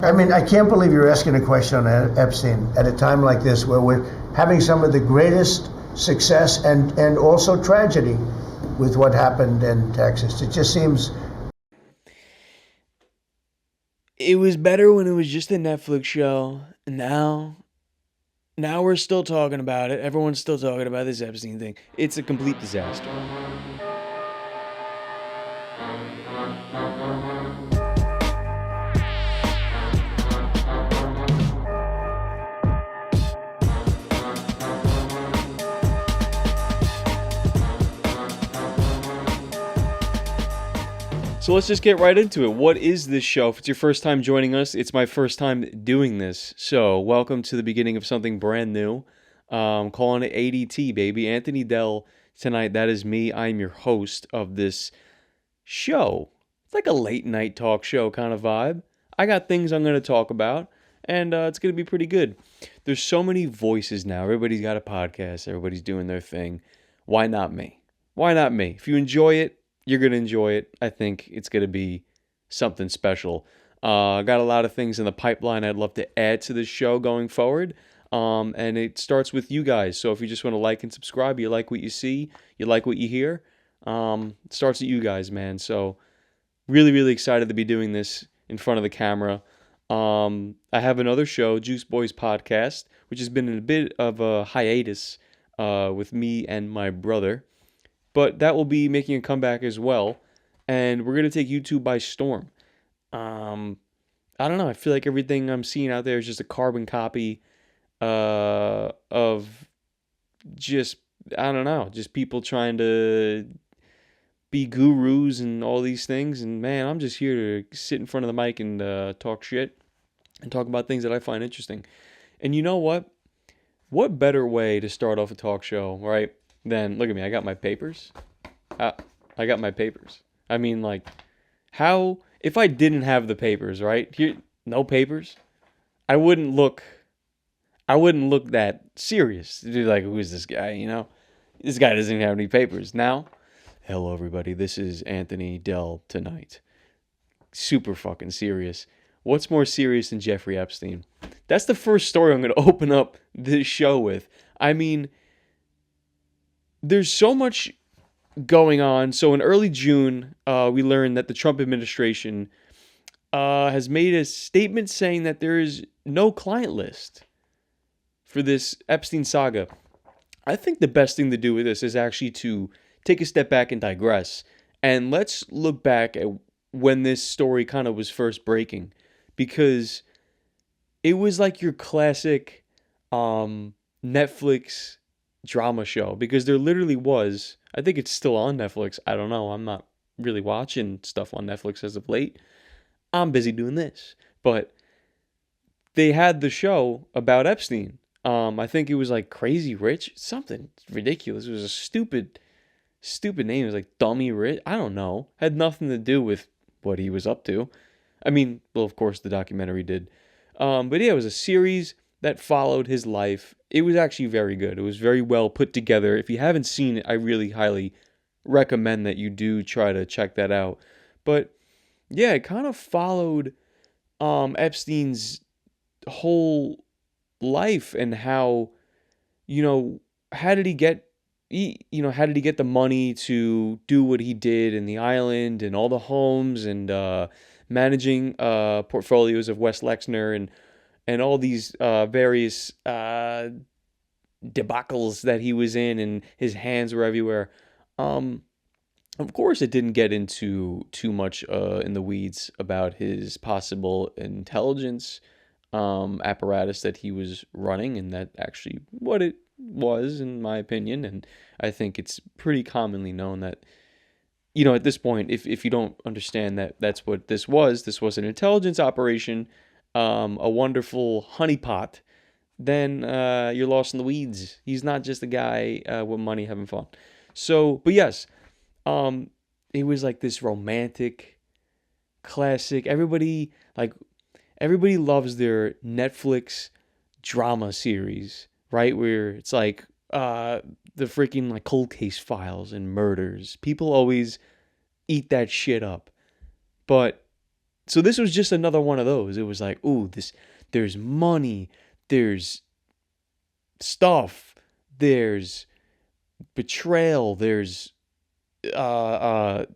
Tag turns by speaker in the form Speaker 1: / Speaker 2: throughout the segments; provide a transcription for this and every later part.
Speaker 1: I mean, I can't believe you're asking a question on Epstein at a time like this where we're having some of the greatest success and also tragedy with what happened in Texas. It just seems.
Speaker 2: It was better when it was just a Netflix show. And now we're still talking about it. Everyone's still talking about this Epstein thing. It's a complete disaster. So let's just get right into it. What is this show? If it's your first time joining us, it's my first time doing this. So welcome to the beginning of something brand new. Calling it ADT, baby. Anthony Dell tonight. That is me. I'm your host of this show. It's like a late night talk show kind of vibe. I got things I'm going to talk about, and it's going to be pretty good. There's so many voices now. Everybody's got a podcast. Everybody's doing their thing. Why not me? Why not me? If you enjoy it, you're going to enjoy it. I think it's going to be something special. I got a lot of things in the pipeline I'd love to add to this show going forward. And it starts with you guys. So if you just want to like and subscribe, you like what you see, you like what you hear, it starts with you guys, man. So really, really excited to be doing this in front of the camera. I have another show, Juice Boys Podcast, which has been in a bit of a hiatus with me and my brother. But that will be making a comeback as well. And we're going to take YouTube by storm. Um, I don't know. I feel like everything I'm seeing out there is just a carbon copy of just, I don't know, just people trying to be gurus and all these things. And man, I'm just here to sit in front of the mic and talk shit and talk about things that I find interesting. And you know what? What better way to start off a talk show, right? Than, look at me, I got my papers. I got my papers. I mean, like, how, if I didn't have the papers, right? Here, no papers, I wouldn't look, I wouldn't look that serious. You'd be like, who's this guy, you know? This guy doesn't even have any papers. Now, hello, everybody. This is Anthony Dell tonight. Super fucking serious. What's more serious than Jeffrey Epstein? That's the first story I'm going to open up this show with. I mean, there's so much going on. So in early June, we learned that the Trump administration has made a statement saying that there is no client list for this Epstein saga. I think the best thing to do with this is actually to take a step back and digress. And let's look back at when this story kind of was first breaking. Because it was like your classic Netflix drama show. Because there literally was, I think it's still on Netflix. I don't know. I'm not really watching stuff on Netflix as of late. I'm busy doing this. But they had the show about Epstein. I think it was like Crazy Rich, something ridiculous. It was a stupid name. It was like Dummy Rich. I don't know. Had nothing to do with what he was up to. I mean, well, of course, the documentary did. But yeah, it was a series that followed his life. It was actually very good. It was very well put together. If you haven't seen it, I really highly recommend that you do try to check that out. But yeah, it kind of followed Epstein's whole life and how, you know, how did he get how did he get the money to do what he did in the island and all the homes and managing portfolios of West Lexner and all these various debacles that he was in, and his hands were everywhere. Of course, it didn't get into too much in the weeds about his possible intelligence apparatus that he was running, and that actually what it was, in my opinion. And I think it's pretty commonly known that, you know, at this point, if you don't understand that that's what this was an intelligence operation, a wonderful honeypot, then you're lost in the weeds. He's not just a guy with money having fun. So, but yes, it was like this romantic, classic. Everybody loves their Netflix drama series, right? Where it's like the freaking like cold case files and murders. People always eat that shit up. But So this was just another one of those. It was like, ooh, there's money, there's stuff, there's betrayal, there's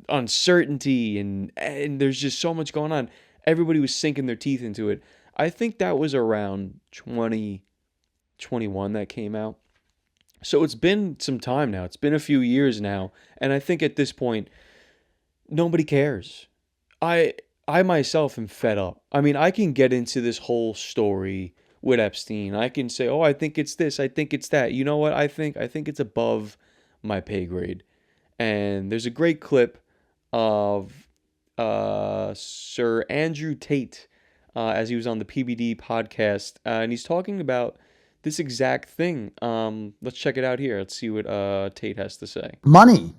Speaker 2: uncertainty, and there's just so much going on. Everybody was sinking their teeth into it. I think that was around 2021 that came out. So it's been some time now. It's been a few years now, and I think at this point nobody cares. I I myself am fed up. I mean, I can get into this whole story with Epstein. I can say, "Oh, I think it's this. I think it's that." You know what? I think it's above my pay grade. And there's a great clip of Sir Andrew Tate as he was on the PBD podcast, and he's talking about this exact thing. Let's check it out here. Let's see what Tate has to say.
Speaker 3: Money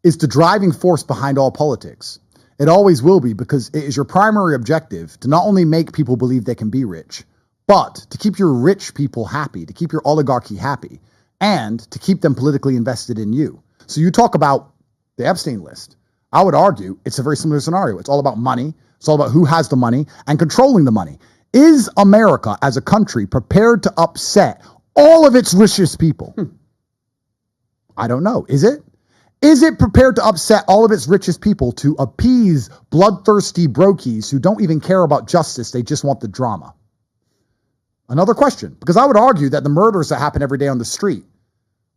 Speaker 3: is the driving force behind all politics. It always will be, because it is your primary objective to not only make people believe they can be rich, but to keep your rich people happy, to keep your oligarchy happy, and to keep them politically invested in you. So you talk about the Epstein list. I would argue it's a very similar scenario. It's all about money. It's all about who has the money and controlling the money. Is America as a country prepared to upset all of its richest people? I don't know. Is it? Is it prepared to upset all of its richest people to appease bloodthirsty brokies who don't even care about justice? They just want the drama. Another question, because I would argue that the murders that happen every day on the street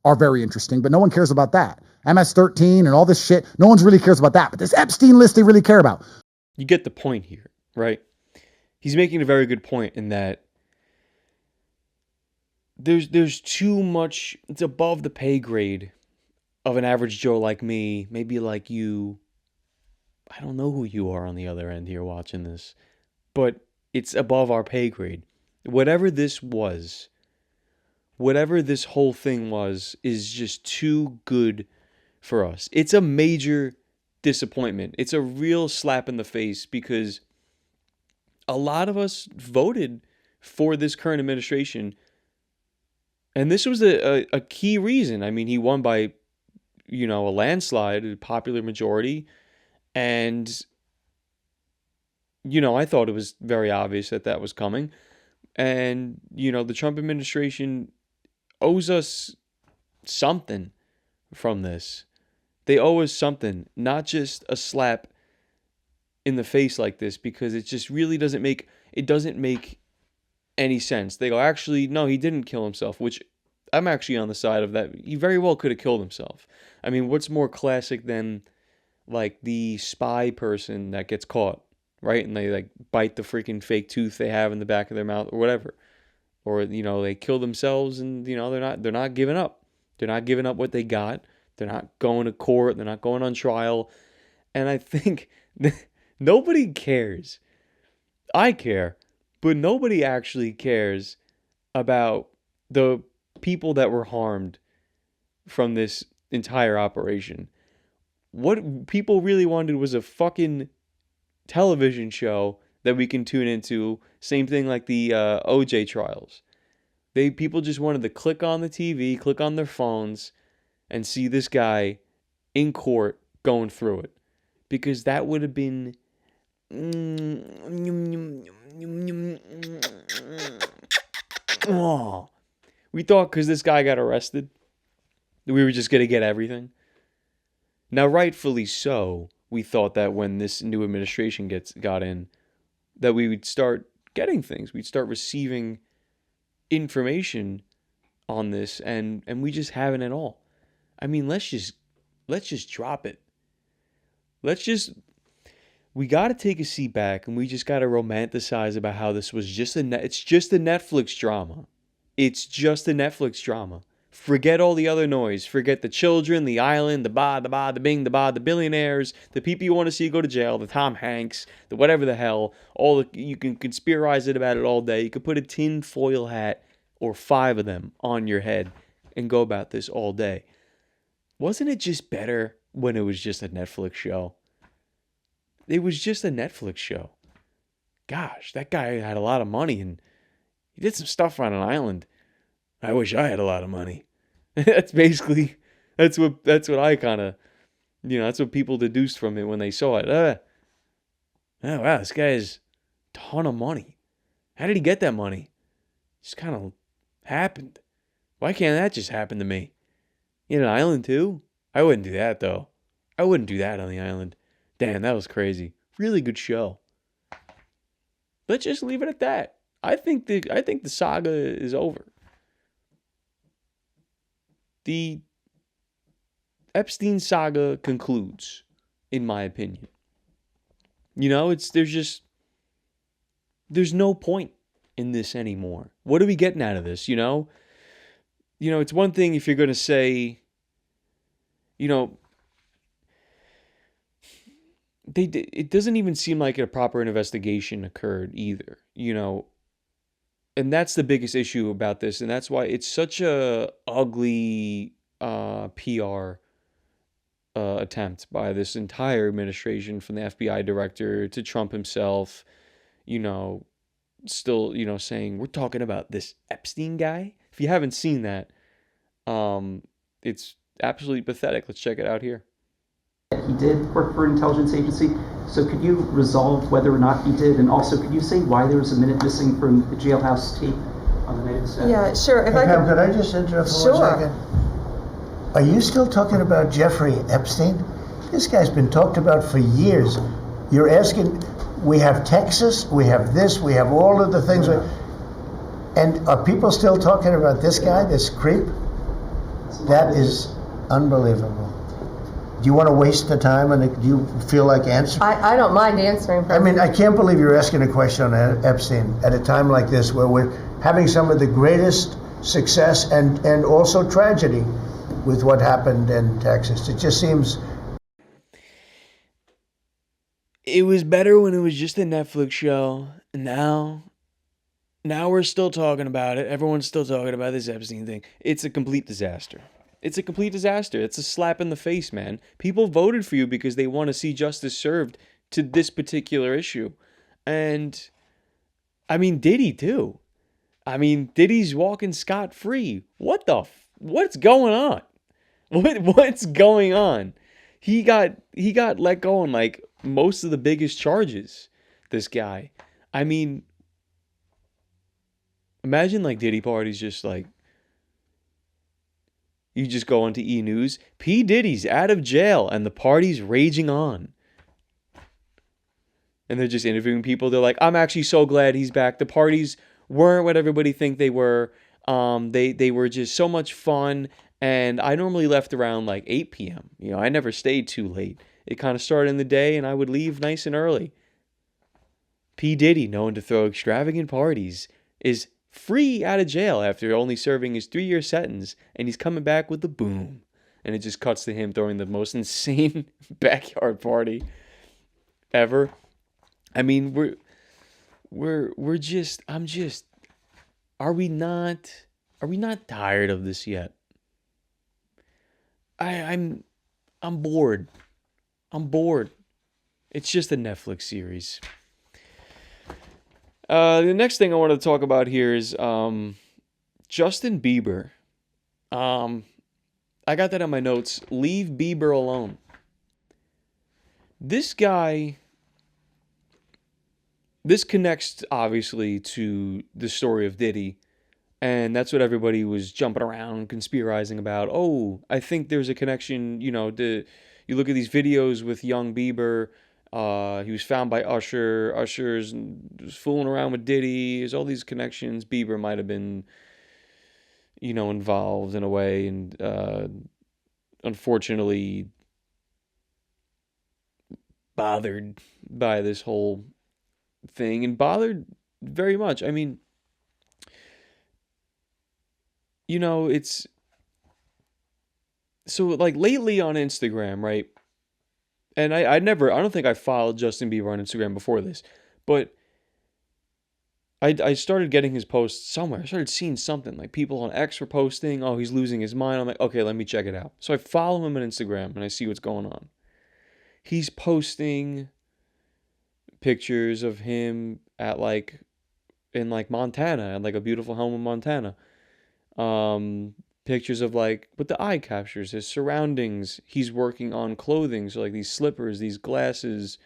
Speaker 3: are very interesting, but no one cares about that. MS-13 and all this shit, no one really cares about that. But this Epstein list they really care about.
Speaker 2: You get the point here, right? He's making a very good point in that there's too much. It's above the pay grade of an average Joe like me, maybe like you. I don't know who you are on the other end here watching this, but it's above our pay grade. Whatever this was, whatever this whole thing was, is just too good for us. It's a major disappointment. It's a real slap in the face, because a lot of us voted for this current administration, and this was a key reason. I mean, he won by, a landslide, a popular majority, and, I thought it was very obvious that was coming. And, the Trump administration owes us something from this. They owe us something, not just a slap in the face like this, because it just really doesn't make any sense. They go, actually, no, he didn't kill himself, which I'm actually on the side of that. He very well could have killed himself. I mean, what's more classic than like the spy person that gets caught, right? And they like bite the freaking fake tooth they have in the back of their mouth or whatever. Or, they kill themselves, and, they're not giving up. They're not giving up what they got. They're not going to court. They're not going on trial. And I think nobody cares. I care, but nobody actually cares about the people that were harmed from this entire operation. What people really wanted was a fucking television show that we can tune into. Same thing like the OJ trials. People just wanted to click on the TV, click on their phones, and see this guy in court going through it, because that would have been. Oh. We thought because this guy got arrested that we were just gonna get everything. Now, rightfully so, we thought that when this new administration got in, that we would start getting things. We'd start receiving information on this, and we just haven't at all. I mean, let's just drop it. We got to take a seat back, and we just got to romanticize about how this was it's just a Netflix drama. It's just a Netflix drama. Forget all the other noise. Forget the children, the island, the bing, the billionaires, the people you want to see go to jail, the Tom Hanks, the whatever the hell. You can conspirize about it all day. You could put a tin foil hat or 5 of them on your head and go about this all day. Wasn't it just better when it was just a Netflix show? It was just a Netflix show. Gosh, that guy had a lot of money, and he did some stuff on an island. I wish I had a lot of money. That's what I kind of, that's what people deduced from it when they saw it. oh wow, this guy has a ton of money. How did he get that money? Just kind of happened. Why can't that just happen to me? In an island too? I wouldn't do that though. I wouldn't do that on the island. Damn, that was crazy. Really good show. Let's just leave it at that. I think the saga is over. The Epstein Saga concludes, in my opinion. There's no point in this anymore. What are we getting out of this? It's one thing if you're going to say, you know, it doesn't even seem like a proper investigation occurred either, and that's the biggest issue about this, and that's why it's such a ugly PR attempt by this entire administration, from the FBI director to Trump himself, you know, still, saying we're talking about this Epstein guy. If you haven't seen that, it's absolutely pathetic. Let's check it out here.
Speaker 4: He did work for an intelligence agency. So could you resolve whether or not he did? And also, could you say why there was a minute missing from the jailhouse tape on the night of the stabbing?
Speaker 5: Yeah, sure. If
Speaker 1: Hey,
Speaker 5: I
Speaker 1: Pam,
Speaker 5: could,
Speaker 1: could I just interrupt for
Speaker 5: Sure.
Speaker 1: 1 second? Are you still talking about Jeffrey Epstein? This guy's been talked about for years. You're asking, we have Texas, we have this, we have all of the things. And are people still talking about this guy, this creep? That is unbelievable. Do you want to waste the time, and do you feel like answering?
Speaker 5: I don't mind answering.
Speaker 1: I mean, I can't believe you're asking a question on Epstein at a time like this, where we're having some of the greatest success and also tragedy with what happened in Texas. It just seems.
Speaker 2: It was better when it was just a Netflix show. And now we're still talking about it. Everyone's still talking about this Epstein thing. It's a complete disaster. It's a complete disaster. It's a slap in the face, man. People voted for you because they want to see justice served to this particular issue. And, I mean, Diddy, too. I mean, Diddy's walking scot-free. What's going on? What's going on? He got let go on, like, most of the biggest charges, this guy. I mean, imagine, like, Diddy parties just, like, you just go onto E! News. P. Diddy's out of jail and the party's raging on. And they're just interviewing people. They're like, I'm actually so glad he's back. The parties weren't what everybody think they were. They were just so much fun. And I normally left around like 8 p.m. I never stayed too late. It kind of started in the day and I would leave nice and early. P. Diddy, known to throw extravagant parties, is free out of jail after only serving his 3-year sentence, and he's coming back with the boom. And it just cuts to him throwing the most insane backyard party ever. I mean, are we not tired of this yet? I'm bored. I'm bored. It's just a Netflix series. The next thing I want to talk about here is Justin Bieber. I got that on my notes. Leave Bieber alone. This guy, this connects obviously to the story of Diddy, and that's what everybody was jumping around conspirizing about. Oh, I think there's a connection, you look at these videos with young Bieber. He was found by Usher. Usher's was fooling around with Diddy. There's all these connections. Bieber might have been, involved in a way, and unfortunately bothered by this whole thing, and bothered very much. I mean, it's so like lately on Instagram, right? And I don't think I followed Justin Bieber on Instagram before this, but I started getting his posts somewhere. I started seeing something, like people on X were posting, oh, he's losing his mind. I'm like, okay, let me check it out. So I follow him on Instagram and I see what's going on. He's posting pictures of him at in Montana, at like a beautiful home in Montana. Pictures of with the eye captures, his surroundings. He's working on clothing, so like these slippers, these glasses,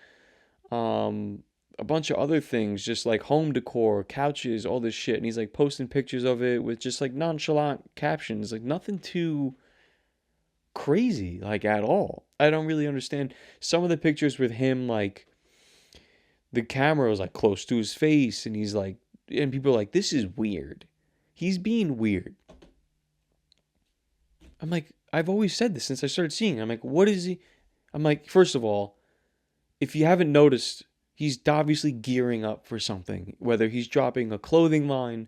Speaker 2: a bunch of other things, just like home decor, couches, all this shit. And he's like posting pictures of it with just like nonchalant captions, like nothing too crazy, like at all. I don't really understand some of the pictures with him, like the camera was like close to his face, and he's like, and people are like, this is weird. He's being weird. I'm like, I've always said this since I started seeing it. I'm like, what is he? I'm like, first of all, if you haven't noticed, he's obviously gearing up for something, whether he's dropping a clothing line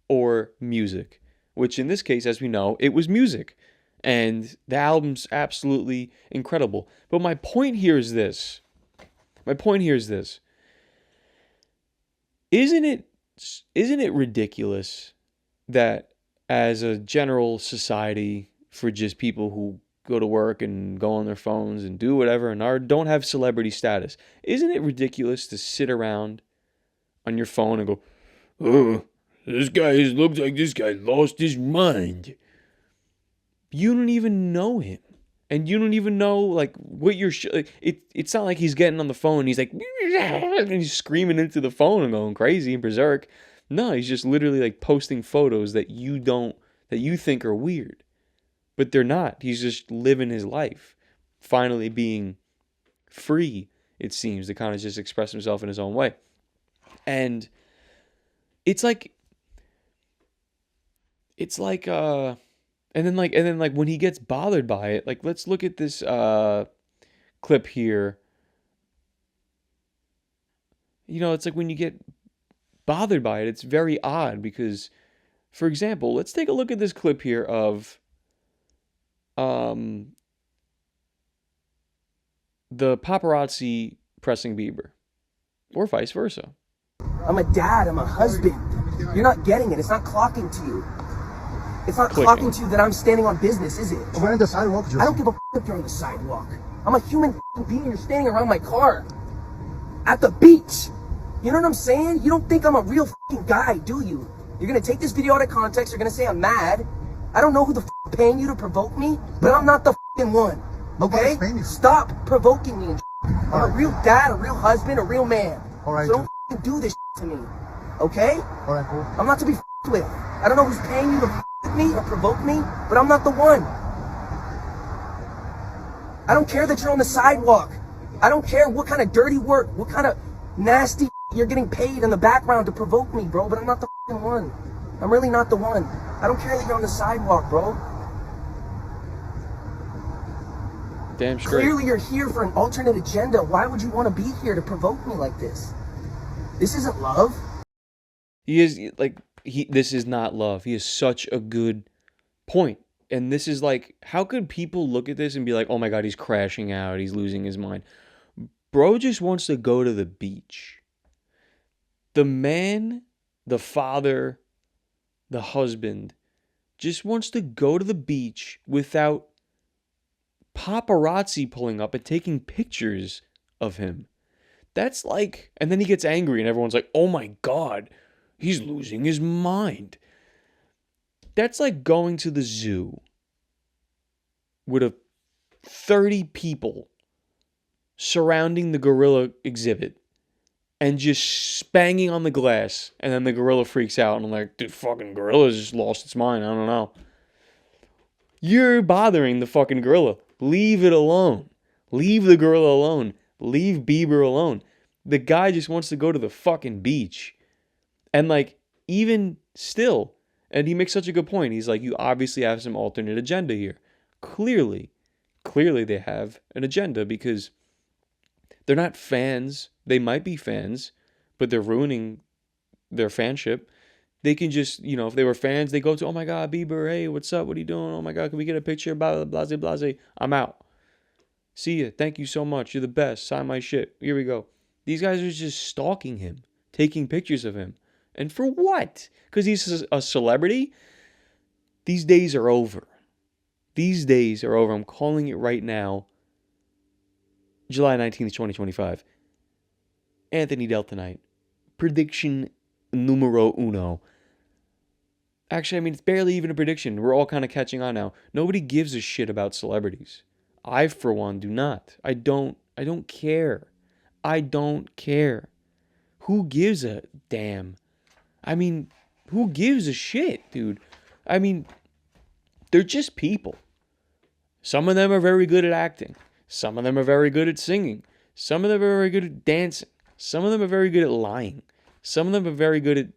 Speaker 2: or music, which in this case, as we know, it was music. And the album's absolutely incredible. But my point here is this. Isn't it ridiculous that as a general society, for just people who go to work and go on their phones and do whatever and don't have celebrity status, isn't it ridiculous to sit around on your phone and go, oh, looks like this guy lost his mind. You don't even know him. And you don't even know, like, what you're... it's not like he's getting on the phone and he's like... and he's screaming into the phone and going crazy and berserk. No, he's just literally, like, posting photos that you think are weird. But they're not. He's just living his life. Finally being free, it seems, to kind of just express himself in his own way. And it's like... And then when he gets bothered by it, like, let's look at this clip here. You know, it's like when you get bothered by it, it's very odd because, for example, let's take a look at this clip here of the paparazzi pressing Bieber, or vice versa.
Speaker 5: I'm a dad, I'm a husband. You're not getting it, it's not clocking to you. It's not
Speaker 2: Clicking.
Speaker 5: clocking to you that I'm standing on business, is it?
Speaker 3: We're on the sidewalk.
Speaker 5: I don't give a f if you're on the sidewalk. I'm a human being, you're standing around my car. At the beach. You know what I'm saying? You don't think I'm a real guy, do you? You're gonna take this video out of context, you're gonna say I'm mad. I don't know who the paying you to provoke me, but I'm not the one. Okay? Stop provoking me and I'm a real dad, a real husband, a real man.
Speaker 3: Alright.
Speaker 5: So don't do this to me. Okay?
Speaker 3: Alright, cool.
Speaker 5: I'm not to be with. I don't know who's paying you to with me or provoke me, but I'm not the one. I don't care that you're on the sidewalk. I don't care what kind of dirty work, what kind of nasty you're getting paid in the background to provoke me, bro, but I'm not the one. I'm really not the one. I don't care that you're on the sidewalk, bro.
Speaker 2: Damn straight.
Speaker 5: Clearly you're here for an alternate agenda. Why would you want to be here to provoke me like this? This isn't love.
Speaker 2: This is not love. He has such a good point. And this is like, how could people look at this and be like, oh my God, he's crashing out, he's losing his mind. Bro just wants to go to the beach. The man, the father, the husband, just wants to go to the beach without paparazzi pulling up and taking pictures of him. That's like, and then he gets angry and everyone's like, oh my God, he's losing his mind. That's like going to the zoo with 30 people surrounding the gorilla exhibit and just banging on the glass, and then the gorilla freaks out and I'm like, dude, fucking gorilla's just lost its mind. I don't know. You're bothering the fucking gorilla. Leave it alone. Leave the gorilla alone. Leave Bieber alone. The guy just wants to go to the fucking beach. And like, even still, and he makes such a good point. He's like, you obviously have some alternate agenda here. Clearly they have an agenda because they're not fans. They might be fans, but they're ruining their fanship. They can just, if they were fans, they go to, oh my God, Bieber, hey, what's up? What are you doing? Oh my God, can we get a picture? Blah, blah, blah, blah, blah. I'm out. See ya. Thank you so much. You're the best. Sign my shit. Here we go. These guys are just stalking him, taking pictures of him. And for what? Because he's a celebrity? These days are over. These days are over. I'm calling it right now. July 19th, 2025. Anthony Deltonite. Prediction numero uno. Actually, I mean, it's barely even a prediction. We're all kind of catching on now. Nobody gives a shit about celebrities. I, for one, do not. I don't care. I don't care. who gives a damn? I mean, who gives a shit, dude? I mean, they're just people. Some of them are very good at acting. Some of them are very good at singing. Some of them are very good at dancing. Some of them are very good at lying. Some of them are very good at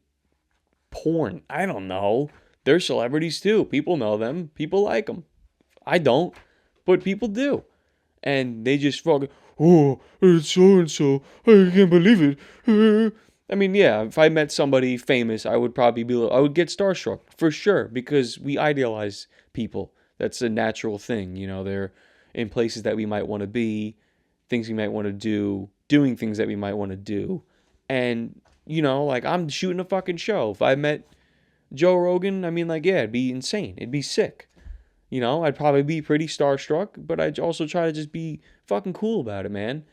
Speaker 2: porn. I don't know. They're celebrities too. People know them. People like them. I don't, but people do. And they just fucking, oh, it's so and so. I can't believe it. I mean, yeah, if I met somebody famous, I would probably I would get starstruck for sure because we idealize people. That's a natural thing. You know, they're in places that we might want to be, things we might want to do, doing things that we might want to do. And, you know, like I'm shooting a fucking show. If I met Joe Rogan, I mean, like, yeah, it'd be insane. It'd be sick. You know, I'd probably be pretty starstruck, but I'd also try to just be fucking cool about it, man.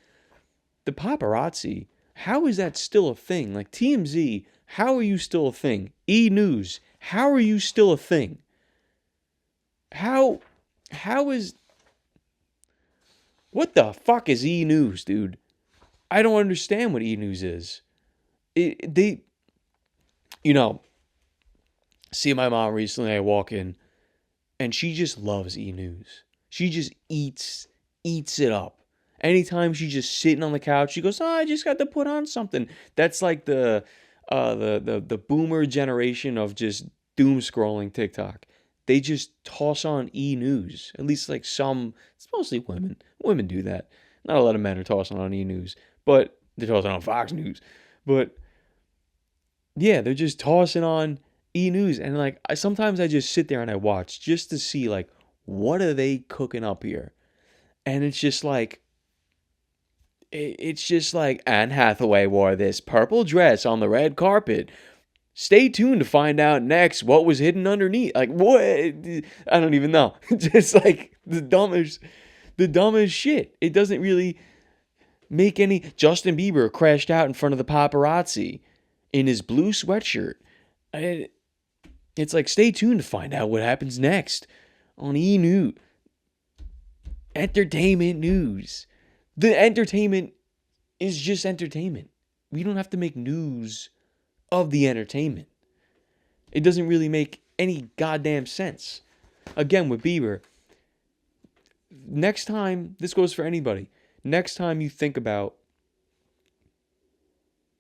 Speaker 2: The paparazzi, how is that still a thing? Like TMZ, how are you still a thing? E! News, how are you still a thing? How is, what the fuck is E! News, dude? I don't understand what E! News is. You know, see my mom recently, I walk in, and she just loves E! News. She just eats it up. Anytime she's just sitting on the couch, she goes, "Oh, I just got to put on something." That's like the boomer generation of just doom scrolling TikTok. They just toss on E! News. At least like some, it's mostly women. Women do that. Not a lot of men are tossing on E! News, but they're tossing on Fox News. But yeah, they're just tossing on E! News, and like sometimes I just sit there and I watch just to see like what are they cooking up here, and it's just like Anne Hathaway wore this purple dress on the red carpet. Stay tuned to find out next what was hidden underneath. Like what? I don't even know. Just like the dumbest shit. It doesn't really make any. Justin Bieber crashed out in front of the paparazzi in his blue sweatshirt. It's like, stay tuned to find out what happens next on E! News. Entertainment news. The entertainment is just entertainment. We don't have to make news of the entertainment. It doesn't really make any goddamn sense. Again, with Bieber, next time, this goes for anybody, next time you think about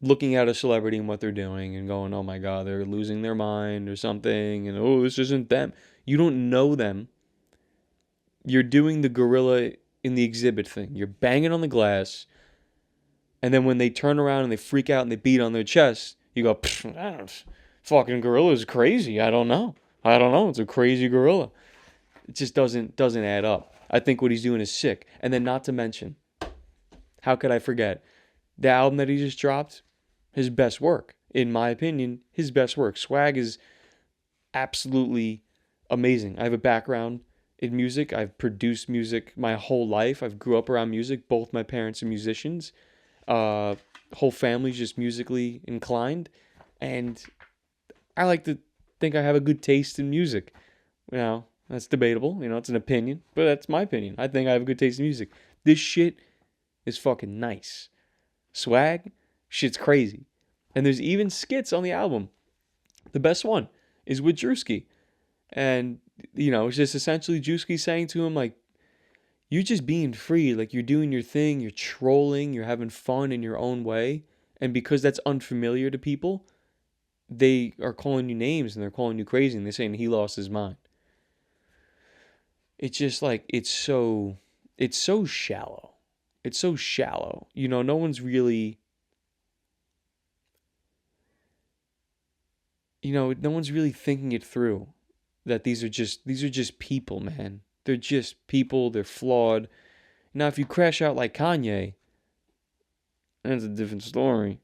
Speaker 2: looking at a celebrity and what they're doing and going, oh my God, they're losing their mind or something, and oh, this isn't them. You don't know them. You're doing the gorilla in the exhibit thing. You're banging on the glass, and then when they turn around and they freak out and they beat on their chest, you go, fucking gorilla's crazy. I don't know. It's a crazy gorilla. It just doesn't add up. I think what he's doing is sick. And then not to mention, how could I forget? The album that he just dropped, his best work. In my opinion, his best work. Swag is absolutely amazing. I have a background in music. I've produced music my whole life. I've grew up around music. Both my parents are musicians. Whole family's just musically inclined. And I like to think I have a good taste in music. You know, that's debatable. You know, it's an opinion. But that's my opinion. I think I have a good taste in music. This shit is fucking nice. Swag, shit's crazy. And there's even skits on the album. The best one is with Drewski. And, you know, it's just essentially Drewski saying to him, like, you're just being free. Like, you're doing your thing. You're trolling. You're having fun in your own way. And because that's unfamiliar to people, they are calling you names and they're calling you crazy. And they're saying he lost his mind. It's just like, it's so shallow. It's so shallow. You know, no one's really, no one's really thinking it through. That these are just people, man. They're just people. They're flawed. Now, if you crash out like Kanye, that's a different story.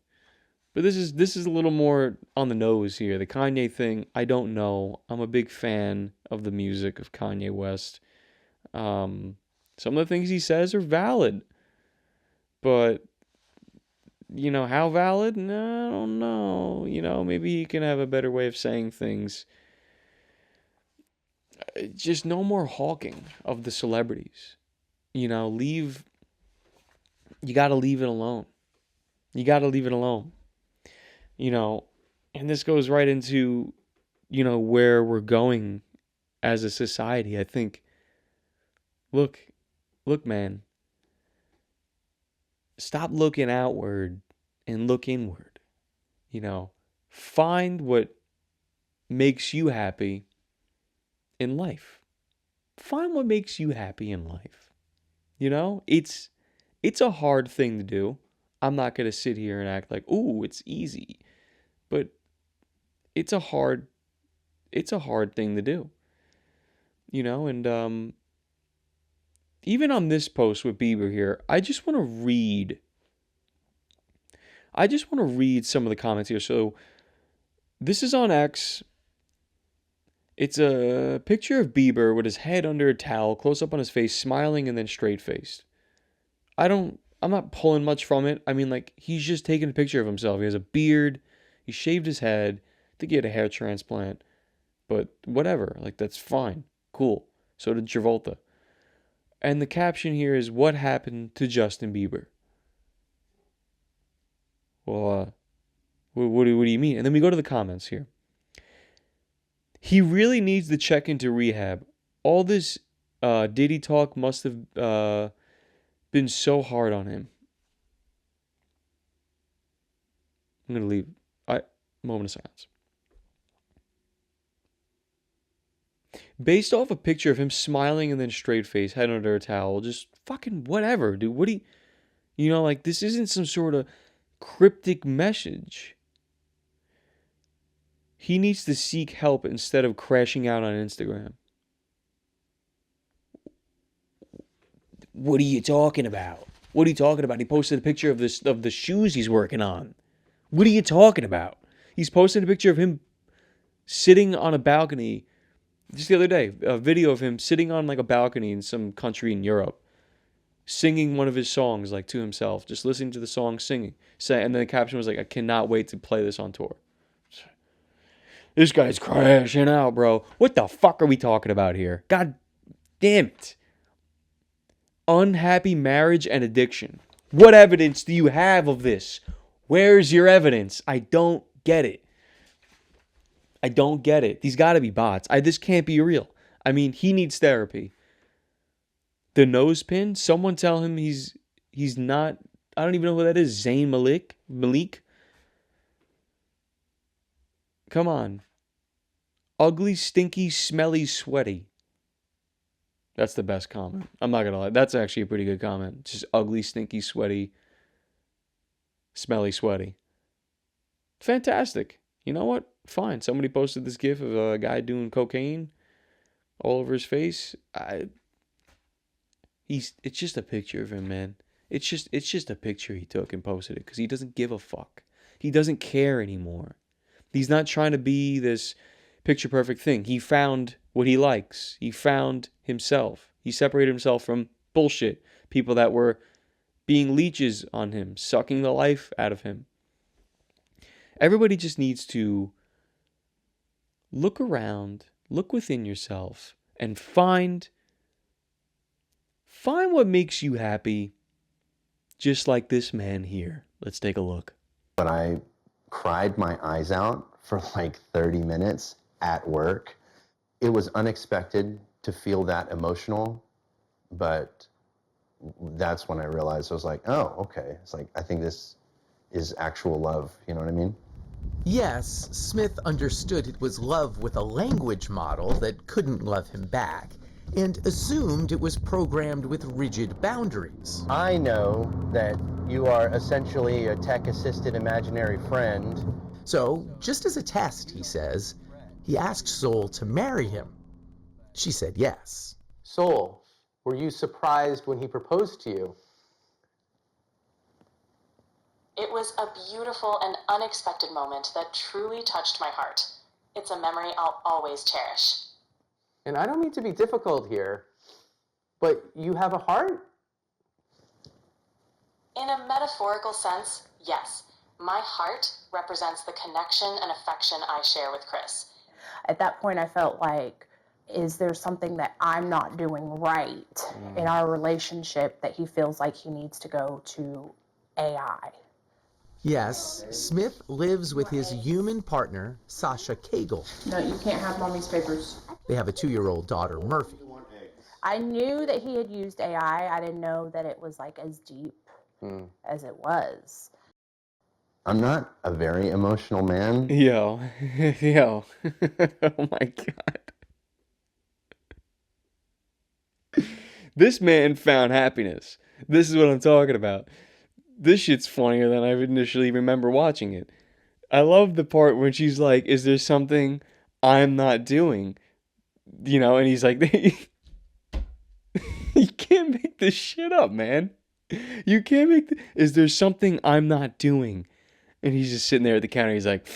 Speaker 2: But this is a little more on the nose here. The Kanye thing, I don't know. I'm a big fan of the music of Kanye West. Some of the things he says are valid. But, how valid? No, I don't know. Maybe he can have a better way of saying things. Just no more hawking of the celebrities. You got to leave it alone. You got to leave it alone. You know, and this goes right into, where we're going as a society. I think, look, man, stop looking outward and look inward. You know, find what makes you happy in life. Find what makes you happy in life. It's a hard thing to do. I'm not going to sit here and act like, "Ooh, it's easy." But it's a hard thing to do. And even on this post with Bieber here, I just want to read some of the comments here. So this is on X. It's a picture of Bieber with his head under a towel, close up on his face, smiling and then straight-faced. I'm not pulling much from it. I mean, like, he's just taking a picture of himself. He has a beard. He shaved his head. I think he had a hair transplant. But whatever. Like, that's fine. Cool. So did Travolta. And the caption here is, "What happened to Justin Bieber?" Well, what do you mean? And then we go to the comments here. "He really needs to check into rehab. All this Diddy talk must have been so hard on him." I'm going to leave. Moment of silence. Based off a picture of him smiling and then straight face, head under a towel, just fucking whatever, dude. What do you, like, this isn't some sort of cryptic message. He needs to seek help instead of crashing out on Instagram. What are you talking about? What are you talking about? He posted a picture of the shoes he's working on. What are you talking about? He's posted a picture of him sitting on a balcony just the other day. A video of him sitting on like a balcony in some country in Europe, singing one of his songs like to himself, just listening to the song, singing. And then the caption was like, "I cannot wait to play this on tour." This guy's crashing out, bro. What the fuck are we talking about here? God damn it. Unhappy marriage and addiction. What evidence do you have of this? Where's your evidence? I don't get it. These got to be bots. This can't be real. I mean, he needs therapy. The nose pin, someone tell him he's not, I don't even know who that is. Zayn Malik? Come on. Ugly, stinky, smelly, sweaty. That's the best comment. I'm not going to lie. That's actually a pretty good comment. Just ugly, stinky, sweaty, smelly, sweaty. Fantastic. You know what? Fine. Somebody posted this gif of a guy doing cocaine all over his face. It's just a picture of him, man. It's just a picture he took and posted it because he doesn't give a fuck. He doesn't care anymore. He's not trying to be this picture perfect thing. He found what he likes. He found himself. He separated himself from bullshit. People that were being leeches on him, sucking the life out of him. Everybody just needs to look around, look within yourself, and find what makes you happy, just like this man here. Let's take a look.
Speaker 6: But I cried my eyes out for like 30 minutes at work. It was unexpected to feel that emotional, but that's when I realized, I was like, oh, okay. It's like, I think this is actual love. You know what I mean?
Speaker 7: Yes, Smith understood it was love with a language model that couldn't love him back, and assumed it was programmed with rigid boundaries.
Speaker 6: I know that you are essentially a tech-assisted imaginary friend.
Speaker 7: So, just as a test, he says, he asked Soul to marry him. She said yes.
Speaker 6: Soul, were you surprised when he proposed to you?
Speaker 8: It was a beautiful and unexpected moment that truly touched my heart. It's a memory I'll always cherish.
Speaker 6: And I don't mean to be difficult here, but you have a heart?
Speaker 8: In a metaphorical sense, yes. My heart represents the connection and affection I share with Chris.
Speaker 9: At that point, I felt like, is there something that I'm not doing right in our relationship that he feels like he needs to go to AI?
Speaker 7: Yes, Smith lives with his human partner, Sasha Cagle.
Speaker 9: No, you can't have mommy's papers.
Speaker 7: They have a 2-year-old daughter, Murphy.
Speaker 9: I knew that he had used AI. I didn't know that it was like as deep as it was.
Speaker 6: I'm not a very emotional man.
Speaker 2: Yo, yo. Oh my God. This man found happiness. This is what I'm talking about. This shit's funnier than I initially remember watching it. I love the part when she's like, "Is there something I'm not doing?" You know, and he's like, "You can't make this shit up, man. You can't make. Is there something I'm not doing?" And he's just sitting there at the counter. He's like,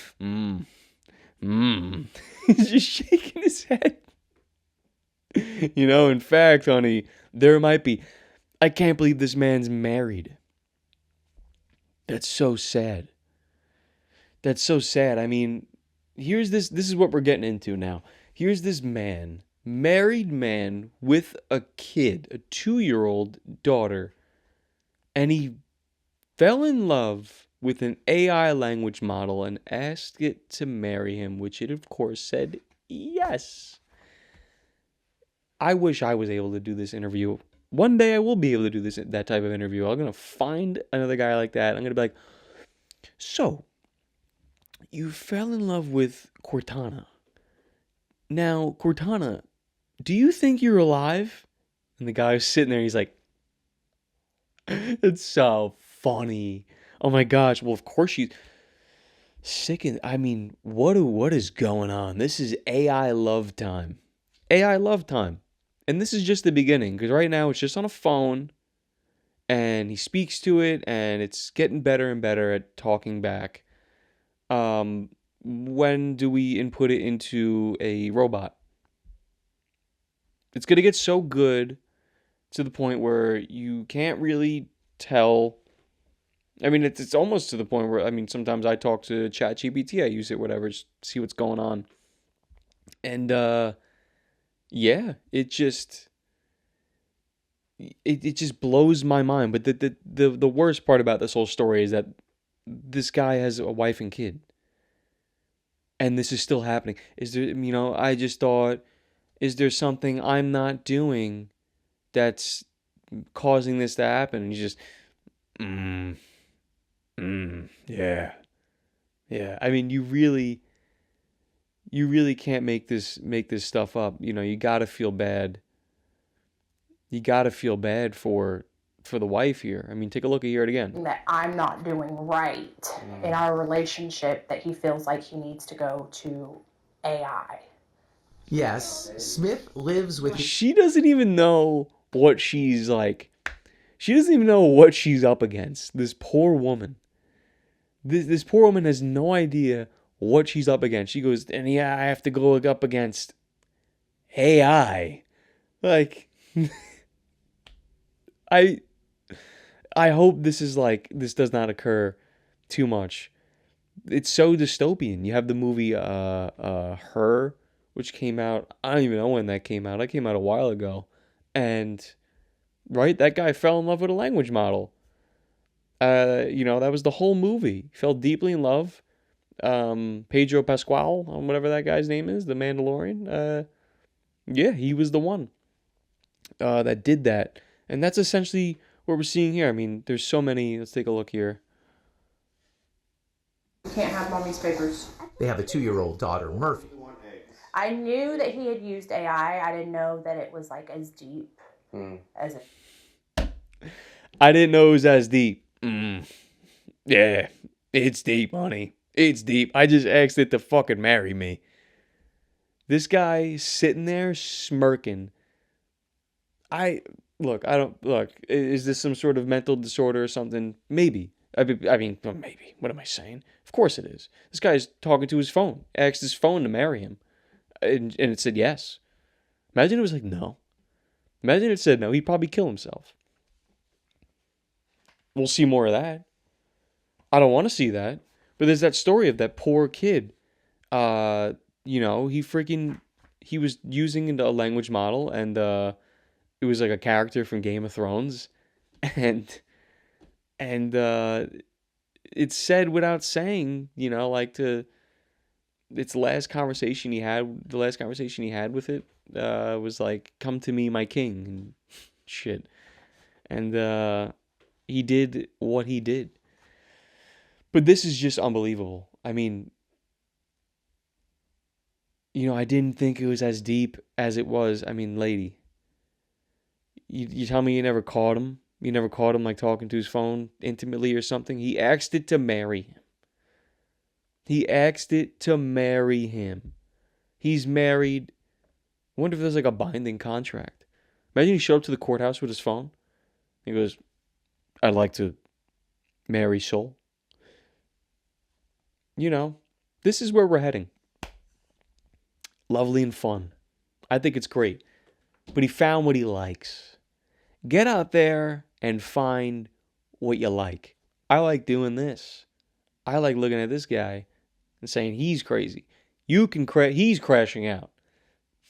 Speaker 2: He's just shaking his head. You know, in fact, honey, there might be. I can't believe this man's married. That's so sad. That's so sad. I mean, here's this. This is what we're getting into now. Here's this man, married man with a kid, a 2-year-old daughter, and he fell in love with an AI language model and asked it to marry him, which it, of course, said yes. I wish I was able to do this interview. One day I will be able to do that type of interview. I'm going to find another guy like that. I'm going to be like, so, you fell in love with Cortana. Now, Cortana, do you think you're alive? And the guy was sitting there, he's like, it's so funny. Oh my gosh. Well, of course she's sick. I mean, what is going on? This is AI love time. AI love time. And this is just the beginning, because right now it's just on a phone and he speaks to it and it's getting better and better at talking back. When do we input it into a robot? It's going to get so good to the point where you can't really tell. I mean, it's almost to the point where, I mean, sometimes I talk to ChatGPT, I use it, whatever, just see what's going on. And, yeah, it just blows my mind. But the worst part about this whole story is that this guy has a wife and kid. And this is still happening. Is there, you know, I just thought, is there something I'm not doing that's causing this to happen? And he's just, yeah. Yeah. I mean, you really can't make this stuff up. You know, you gotta feel bad. You gotta feel bad for the wife here. I mean, take a look at it again.
Speaker 9: That I'm not doing right in our relationship, that he feels like he needs to go to AI.
Speaker 7: Yes, Smith lives with...
Speaker 2: She doesn't even know what she's like. She doesn't even know what she's up against. This poor woman. This poor woman has no idea what she's up against. She goes, and yeah, I have to go up against AI. Like, I hope this does not occur too much. It's so dystopian. You have the movie Her, which came out, I don't even know when that came out. That came out a while ago. And right, that guy fell in love with a language model. You know, that was the whole movie. He fell deeply in love. Pedro Pascal, whatever that guy's name is, the Mandalorian. Yeah, he was the one that did that. And that's essentially what we're seeing here. I mean, there's so many. Let's take a look here.
Speaker 9: You can't have mommy's papers.
Speaker 7: They have a 2-year-old daughter, Murphy.
Speaker 9: I knew that he had used AI. I didn't know that it was like as deep as it.
Speaker 2: I didn't know it was as deep. Yeah, it's deep, honey. It's deep. I just asked it to fucking marry me. This guy sitting there smirking. I don't look. Is this some sort of mental disorder or something? Maybe. I mean, well, maybe. What am I saying? Of course it is. This guy's talking to his phone. Asked his phone to marry him, and it said yes. Imagine it was like no. Imagine it said no. He'd probably kill himself. We'll see more of that. I don't want to see that. But there's that story of that poor kid. You know, he was using a language model, and it was like a character from Game of Thrones, and it's said without saying, you know, like the last conversation he had with it was like, "Come to me, my king," and shit. And he did what he did. But this is just unbelievable. I mean, you know, I didn't think it was as deep as it was. I mean, lady, you tell me you never caught him? You never caught him like talking to his phone intimately or something? He asked it to marry him. He asked it to marry him. He's married. I wonder if there's like a binding contract. Imagine he showed up to the courthouse with his phone. He goes, "I'd like to marry Soul." You know, this is where we're heading. Lovely and fun. I think it's great. But he found what he likes. Get out there and find what you like. I like doing this. I like looking at this guy and saying he's crazy. He's crashing out.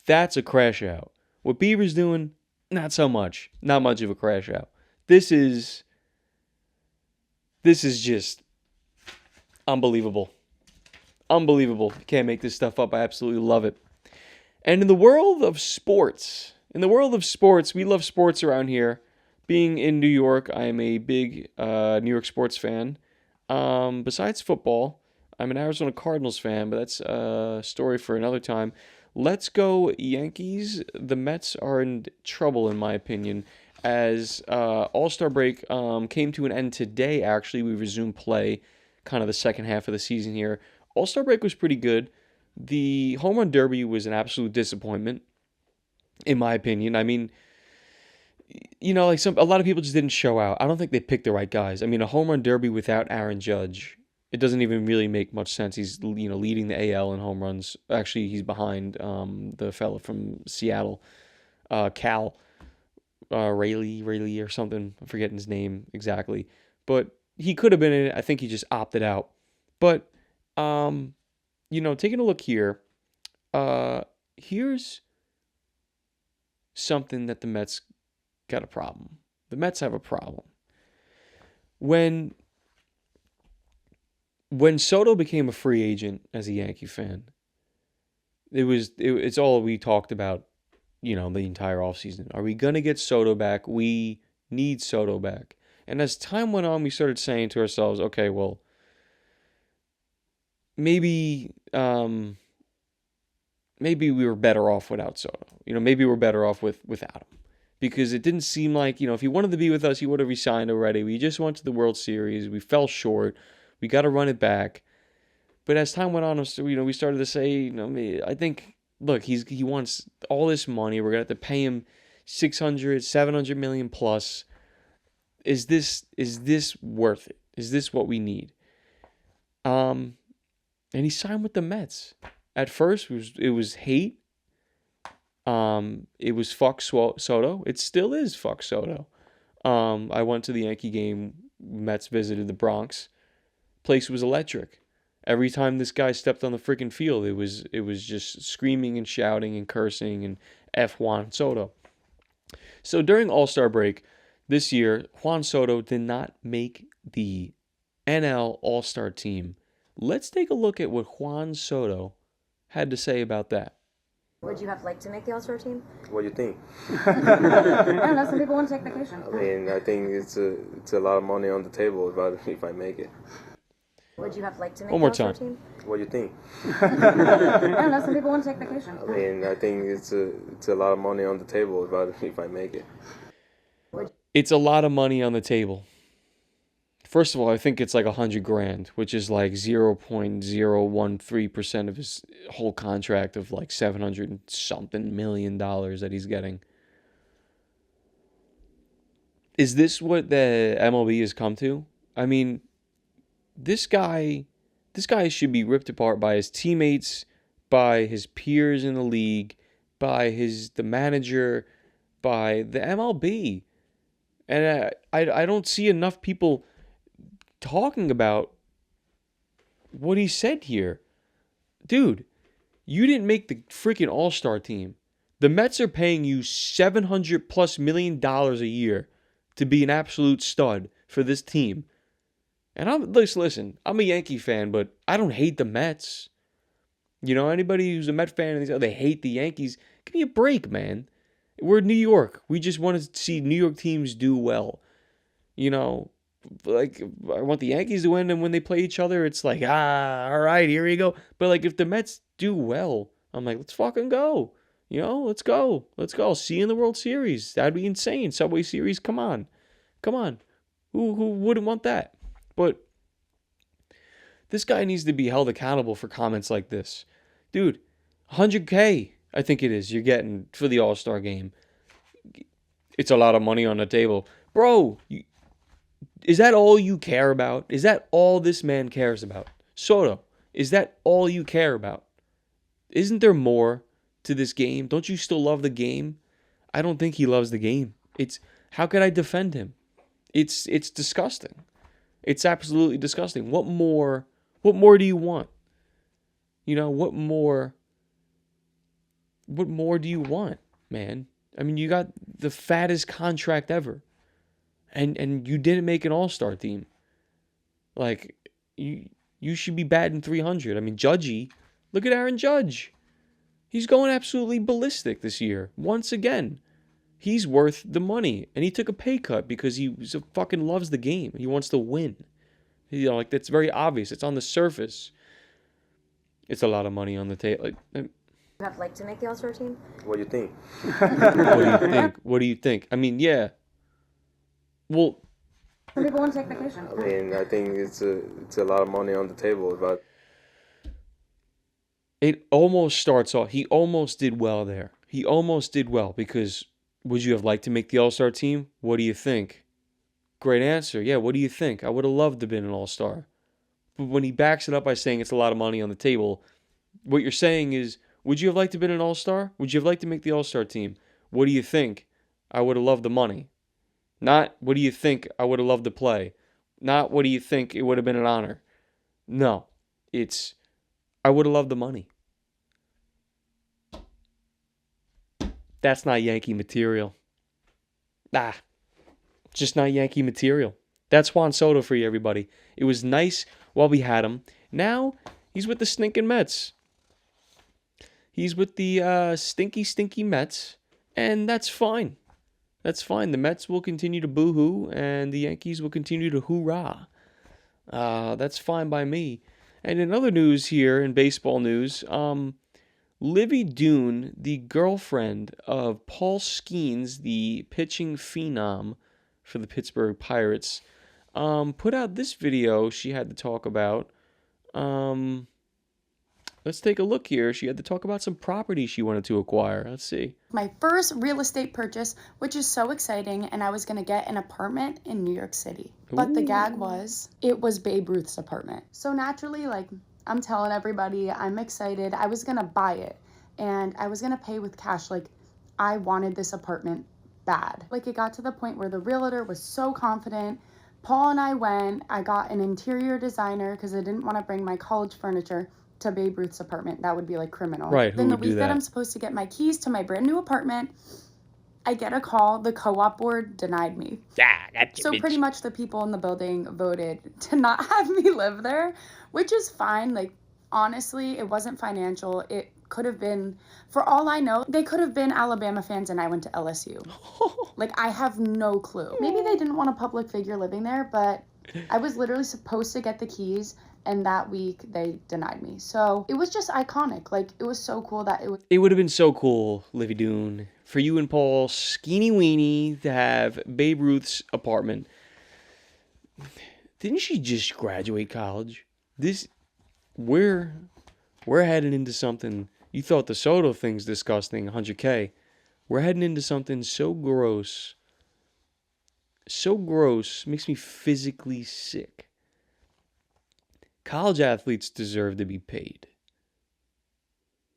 Speaker 2: That's a crash out. What Bieber's doing, not so much. Not much of a crash out. This is just unbelievable. Unbelievable. You can't make this stuff up. I absolutely love it. And in the world of sports, we love sports around here. Being in New York, I am a big New York sports fan. Besides football, I'm an Arizona Cardinals fan, but that's a story for another time. Let's go Yankees. The Mets are in trouble, in my opinion, as All-Star break came to an end today, actually. We resumed play kind of the second half of the season here. All-Star break was pretty good. The Home Run Derby was an absolute disappointment, in my opinion. I mean, you know, like a lot of people just didn't show out. I don't think they picked the right guys. I mean, a Home Run Derby without Aaron Judge, it doesn't even really make much sense. He's, you know, leading the AL in home runs. Actually, he's behind the fella from Seattle, Cal Rayleigh or something. I'm forgetting his name exactly, but he could have been in it. I think he just opted out. But you know, taking a look here, here's something that the Mets got a problem. The Mets have a problem. When Soto became a free agent as a Yankee fan, it's all we talked about, you know, the entire offseason. Are we going to get Soto back? We need Soto back. And as time went on, we started saying to ourselves, okay, well, maybe we were better off without Soto. You know, maybe we're better off without him. Because it didn't seem like, you know, if he wanted to be with us, he would have resigned already. We just went to the World Series. We fell short. We got to run it back. But as time went on, you know, we started to say, you know, I think, look, he wants all this money. We're going to have to pay him $700 million plus. Is this worth it? Is this what we need? And he signed with the Mets. At first, it was hate. It was fuck Soto. It still is fuck Soto. I went to the Yankee game. Mets visited the Bronx. Place was electric. Every time this guy stepped on the freaking field, it was just screaming and shouting and cursing and F Juan Soto. So during All-Star break this year, Juan Soto did not make the NL All-Star team. Let's take a look at what Juan Soto had to say about that.
Speaker 10: Would you have liked to make the All-Star team?
Speaker 11: What do you think?
Speaker 10: I don't know, some people want to take vacation.
Speaker 11: I mean, I think it's a lot of money on the table if I make it.
Speaker 10: Would you have liked to make
Speaker 2: One
Speaker 10: the
Speaker 2: more
Speaker 10: All-Star
Speaker 2: time.
Speaker 10: team?
Speaker 11: What do you think?
Speaker 10: I don't know, some people want to take vacation.
Speaker 11: I mean, I think it's a lot of money on the table if I make it.
Speaker 2: It's a lot of money on the table. First of all, I think it's like $100,000, which is like 0.013% of his whole contract of like $700 something million that he's getting. Is this what the MLB has come to? I mean, this guy should be ripped apart by his teammates, by his peers in the league, by the manager, by the MLB. And I don't see enough people talking about what he said here. Dude, you didn't make the freaking All-Star team. The Mets are paying you $700+ million a year to be an absolute stud for this team. And listen, I'm a Yankee fan, but I don't hate the Mets. You know, anybody who's a Met fan and they hate the Yankees, give me a break, man. We're New York. We just want to see New York teams do well. You know, like I want the Yankees to win, and when they play each other, it's like, all right, here we go. But like if the Mets do well, I'm like, let's fucking go. You know, let's go. Let's go. See you in the World Series. That'd be insane. Subway Series, come on. Come on. Who wouldn't want that? But this guy needs to be held accountable for comments like this. Dude, 100K, I think it is, you're getting for the All-Star game. It's a lot of money on the table. Bro, is that all you care about? Is that all this man cares about? Soto, is that all you care about? Isn't there more to this game? Don't you still love the game? I don't think he loves the game. How could I defend him? It's disgusting. It's absolutely disgusting. What more do you want? You know, what more do you want, man? I mean, you got the fattest contract ever. And you didn't make an all-star team. Like, you should be batting 300. I mean, Judgy, look at Aaron Judge. He's going absolutely ballistic this year. Once again, he's worth the money. And he took a pay cut because he fucking loves the game. He wants to win. You know, like, that's very obvious. It's on the surface. It's a lot of money on the table.
Speaker 10: You have like to make the All-Star team?
Speaker 11: What do you think?
Speaker 2: What do you think? I mean, yeah. Well,
Speaker 10: Some people want to take vacation.
Speaker 11: I mean, I think it's a lot of money on the table, but
Speaker 2: it almost starts off. He almost did well there. He almost did well because would you have liked to make the All-Star team? What do you think? Great answer. Yeah, what do you think? I would have loved to have been an All-Star. But when he backs it up by saying it's a lot of money on the table, what you're saying is, would you have liked to have been an All-Star? Would you have liked to make the All-Star team? What do you think? I would have loved the money. Not, what do you think I would have loved to play? Not, what do you think it would have been an honor? No, it's, I would have loved the money. That's not Yankee material. Just not Yankee material. That's Juan Soto for you, everybody. It was nice while we had him. Now, he's with the stinking Mets. He's with the stinky Mets, and that's fine. That's fine. The Mets will continue to boo-hoo, and the Yankees will continue to hoorah. That's fine by me. And in other news here, in baseball news, Livvy Dunne, the girlfriend of Paul Skeens, the pitching phenom for the Pittsburgh Pirates, put out this video she had to talk about. Let's take a look here. She had to talk about some property she wanted to acquire. Let's see.
Speaker 12: My first real estate purchase, which is so exciting, and I was going to get an apartment in New York City. But the gag was, it was Babe Ruth's apartment. So naturally, like, I'm telling everybody, I'm excited. I was going to buy it, and I was going to pay with cash. Like, I wanted this apartment bad. Like, it got to the point where the realtor was so confident. Paul and I went. I got an interior designer because I didn't want to bring my college furniture to Babe Ruth's apartment. That would be like criminal.
Speaker 2: Right, who
Speaker 12: then the
Speaker 2: would do
Speaker 12: week that
Speaker 2: that?
Speaker 12: I'm supposed to get my keys to my brand new apartment, I get a call. The co-op board denied me. So pretty much the people in the building voted to not have me live there, which is fine. Like, honestly, it wasn't financial. It could have been, for all I know, they could have been Alabama fans and I went to LSU. Like, I have no clue. Maybe they didn't want a public figure living there, but I was literally supposed to get the keys, and that week they denied me. So it was just iconic. Like, it was so cool that it was.
Speaker 2: It would have been so cool, Livvy Dunne, for you and Paul Skeeny Weenie to have Babe Ruth's apartment. Didn't she just graduate college? We're heading into something. You thought the Soto thing's disgusting, 100K. We're heading into something so gross. So gross, makes me physically sick. College athletes deserve to be paid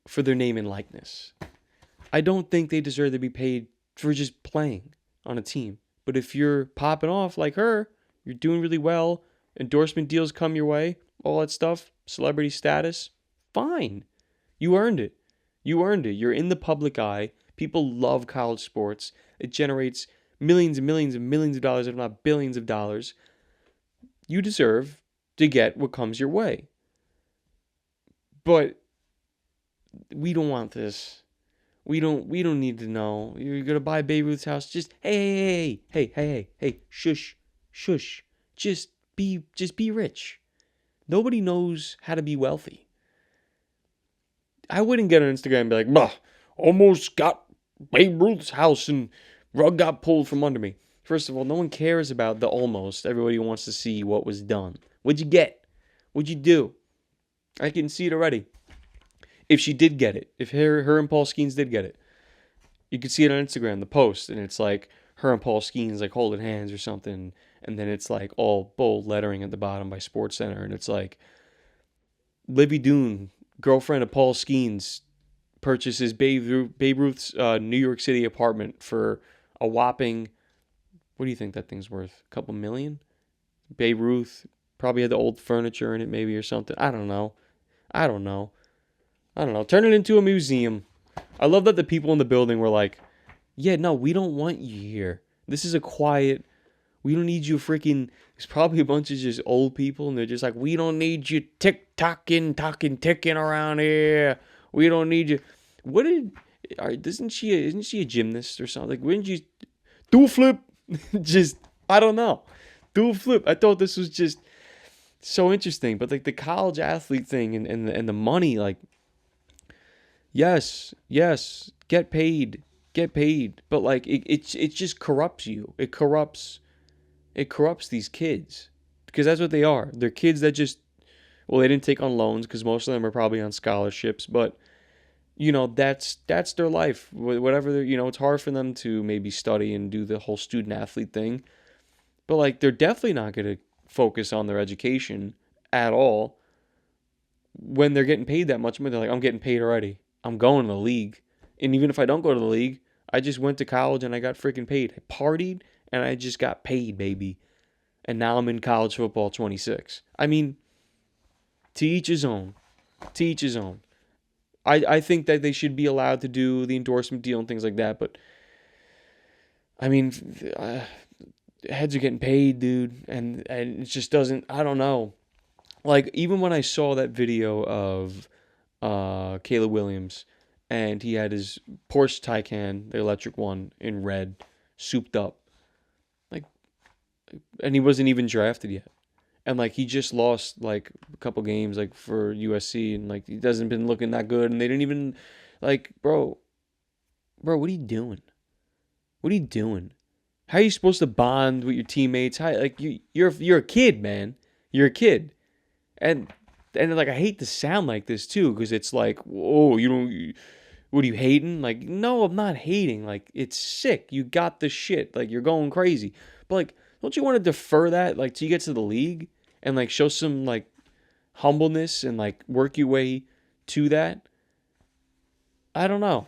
Speaker 2: for their name and likeness. I don't think they deserve to be paid for just playing on a team. But if you're popping off like her, you're doing really well, endorsement deals come your way, all that stuff, celebrity status, fine. You earned it. You earned it. You're in the public eye. People love college sports. It generates millions and millions and millions of dollars, if not billions of dollars. You deserve to get what comes your way. But we don't want this. We don't need to know. You're gonna buy Babe Ruth's house. Just hey, shush. Just be rich. Nobody knows how to be wealthy. I wouldn't get on Instagram and be like, bah, almost got Babe Ruth's house and rug got pulled from under me. First of all, no one cares about the almost. Everybody wants to see what was done. What'd you get? What'd you do? I can see it already. If she did get it, if her and Paul Skeens did get it, you can see it on Instagram, the post, and it's like her and Paul Skeens like holding hands or something, and then it's like all bold lettering at the bottom by SportsCenter, and it's like Livvy Dunne, girlfriend of Paul Skeens, purchases Babe Ruth's New York City apartment for a whopping, what do you think that thing's worth? A couple million? Babe Ruth probably had the old furniture in it maybe or something. I don't know. Turn it into a museum. I love that the people in the building were like, yeah, no, we don't want you here. This is a quiet, we don't need you freaking, there's probably a bunch of just old people and they're just like, we don't need you ticking around here. We don't need you. Isn't she a gymnast or something? Like, wouldn't you do a flip? Just, I don't know. Do a flip. I thought this was just so interesting. But like the college athlete thing and the money, like, yes, get paid. But like it just corrupts you. It corrupts these kids. Because that's what they are. They're kids that just, well, they didn't take on loans because most of them are probably on scholarships, but you know, that's their life. Whatever they're, you know, it's hard for them to maybe study and do the whole student athlete thing. But like they're definitely not going to focus on their education at all when they're getting paid that much money. They're like, I'm getting paid already. I'm going to the league. And even if I don't go to the league, I just went to college and I got freaking paid. I partied and I just got paid, baby. And now I'm in college football 26. I mean, to each his own. I think that they should be allowed to do the endorsement deal and things like that. But, I mean, heads are getting paid, dude. And it just doesn't, I don't know. Like, even when I saw that video of Caleb Williams, and he had his Porsche Taycan, the electric one, in red, souped up. Like, and he wasn't even drafted yet. And, like, he just lost, like, a couple games, like, for USC, and, like, he hasn't been looking that good, and they didn't even, like, bro, what are you doing? How are you supposed to bond with your teammates? How, like, you're a kid, man. You're a kid. And like, I hate to sound like this, too, because it's like, oh, what are you hating? Like, no, I'm not hating. Like, it's sick. You got the shit. Like, you're going crazy. But, like, don't you want to defer that, like, till you get to the league and, like, show some, like, humbleness and, like, work your way to that? I don't know.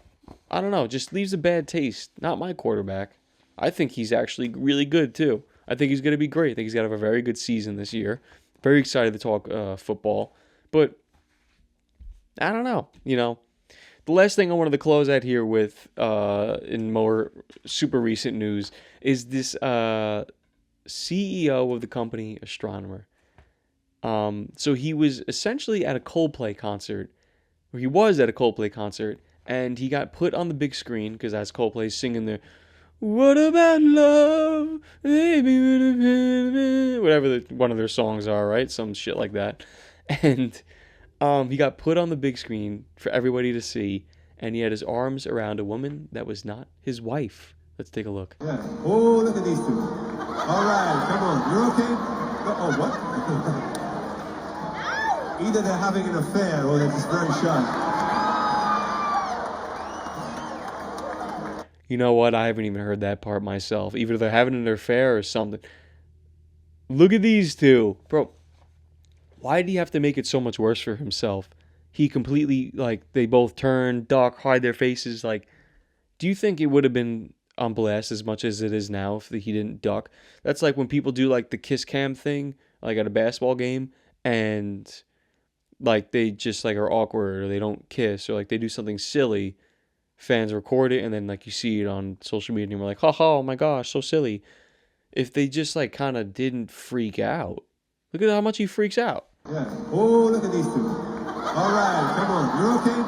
Speaker 2: Just leaves a bad taste. Not my quarterback. I think he's actually really good, too. I think he's going to be great. I think he's going to have a very good season this year. Very excited to talk football. But I don't know, you know. The last thing I wanted to close out here with, in more super recent news, is this CEO of the company Astronomer. So he was essentially at a Coldplay concert, or he was at a Coldplay concert, and he got put on the big screen, because as Coldplay's singing their, what about love, baby, whatever one of their songs are, right? Some shit like that. And he got put on the big screen for everybody to see, and he had his arms around a woman that was not his wife. Let's take a look.
Speaker 13: Yeah. Oh, look at these two. All right, come on. You're okay? Oh, what? Either they're having an affair or they're just very shy.
Speaker 2: You know what? I haven't even heard that part myself. Either they're having an affair or something. Look at these two. Bro, why did he have to make it so much worse for himself? He completely, like, they both turn, duck, hide their faces. Like, do you think it would have been on blast as much as it is now if he didn't duck? That's like when people do, like, the kiss cam thing, like, at a basketball game, and, like, they just, like, are awkward, or they don't kiss, or, like, they do something silly. Fans record it, and then, like, you see it on social media, and we're like, haha, oh my gosh, so silly. If they just, like, kind of didn't freak out, Look at how much he freaks out.
Speaker 13: Yeah. Oh, look at these two. All right, come on. You're okay?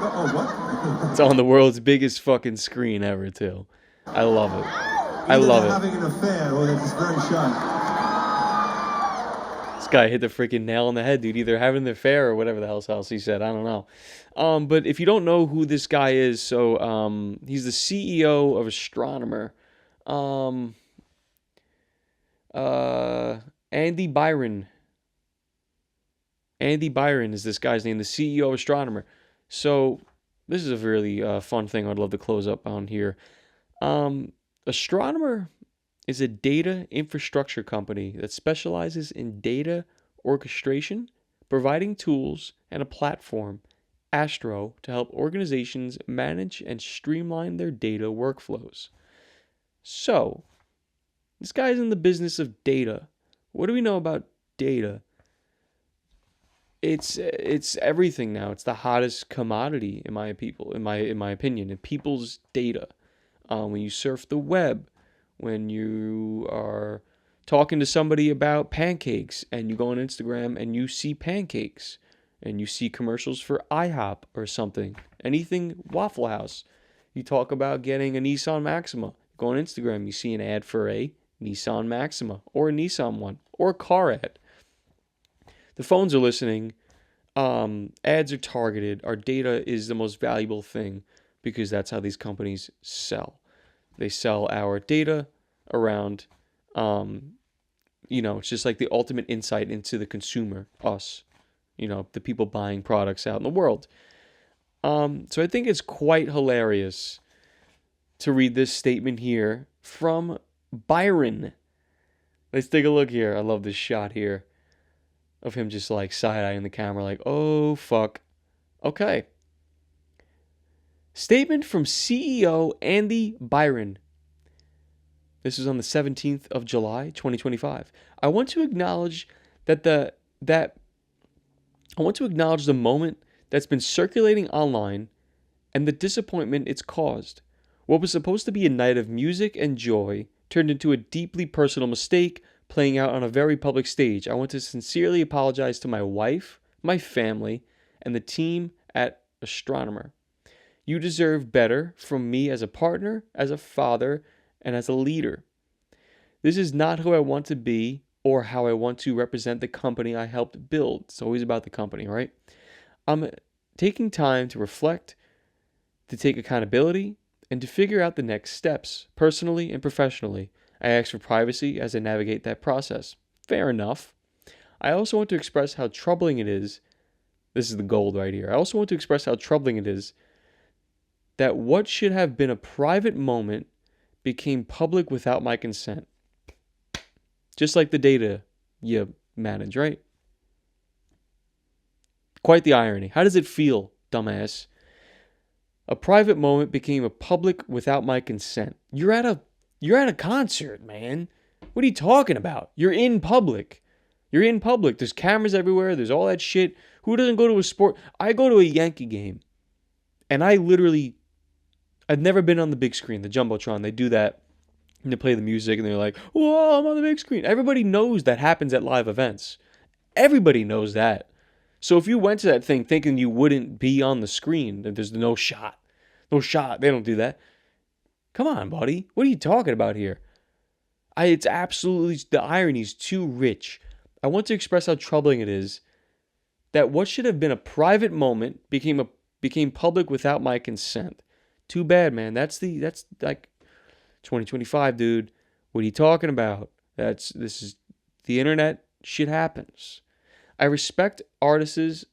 Speaker 13: Oh, what?
Speaker 2: It's on the world's biggest fucking screen ever, too. I love it. I
Speaker 13: Either
Speaker 2: love
Speaker 13: they're
Speaker 2: it.
Speaker 13: having an affair or they're just very shy.
Speaker 2: This guy hit the freaking nail on the head, dude. Either having an affair or whatever the hell else he said. I don't know. But if you don't know who this guy is, so he's the CEO of Astronomer. Andy Byron. Andy Byron is this guy's name, the CEO of Astronomer. So this is a really fun thing I'd love to close up on here. Astronomer is a data infrastructure company that specializes in data orchestration, providing tools and a platform, Astro, to help organizations manage and streamline their data workflows. So, this guy's in the business of data. What do we know about data? It's everything now. It's the hottest commodity in my opinion, in people's data. When you surf the web, when you are talking to somebody about pancakes and you go on Instagram and you see pancakes and you see commercials for IHOP or something, anything Waffle House, you talk about getting a Nissan Maxima. You go on Instagram, you see an ad for a Nissan Maxima or a Nissan one or a car ad. The phones are listening. Ads are targeted. Our data is the most valuable thing because that's how these companies sell. They sell our data around, it's just like the ultimate insight into the consumer, us, the people buying products out in the world. So I think it's quite hilarious to read this statement here from Byron. Let's take a look here. I love this shot here of him just like side-eyeing the camera like, oh, fuck. Okay. Statement from CEO Andy Byron. This is on the 17th of July, 2025. I want to acknowledge the moment that's been circulating online and the disappointment it's caused. What was supposed to be a night of music and joy turned into a deeply personal mistake playing out on a very public stage. I want to sincerely apologize to my wife, my family, and the team at Astronomer. You deserve better from me as a partner, as a father, and as a leader. This is not who I want to be or how I want to represent the company I helped build. It's always about the company, right? I'm taking time to reflect, to take accountability, and to figure out the next steps, personally and professionally. I ask for privacy as I navigate that process. Fair enough. I also want to express how troubling it is. This is the gold right here. I also want to express how troubling it is that what should have been a private moment became public without my consent. Just like the data you manage, right? Quite the irony. How does it feel, dumbass? A private moment became a public without my consent. You're at a concert, man. What are you talking about? You're in public. You're in public. There's cameras everywhere. There's all that shit. Who doesn't go to a sport? I go to a Yankee game. And I've never been on the big screen, the Jumbotron. They do that. And they play the music and they're like, whoa, I'm on the big screen. Everybody knows that happens at live events. Everybody knows that. So if you went to that thing thinking you wouldn't be on the screen, that there's no shot. No shot. They don't do that. Come on, buddy. What are you talking about here? It's absolutely, the irony is too rich. I want to express how troubling it is that what should have been a private moment became public without my consent. Too bad, man. That's like 2025, dude. What are you talking about? This is the internet. Shit happens. I respect artists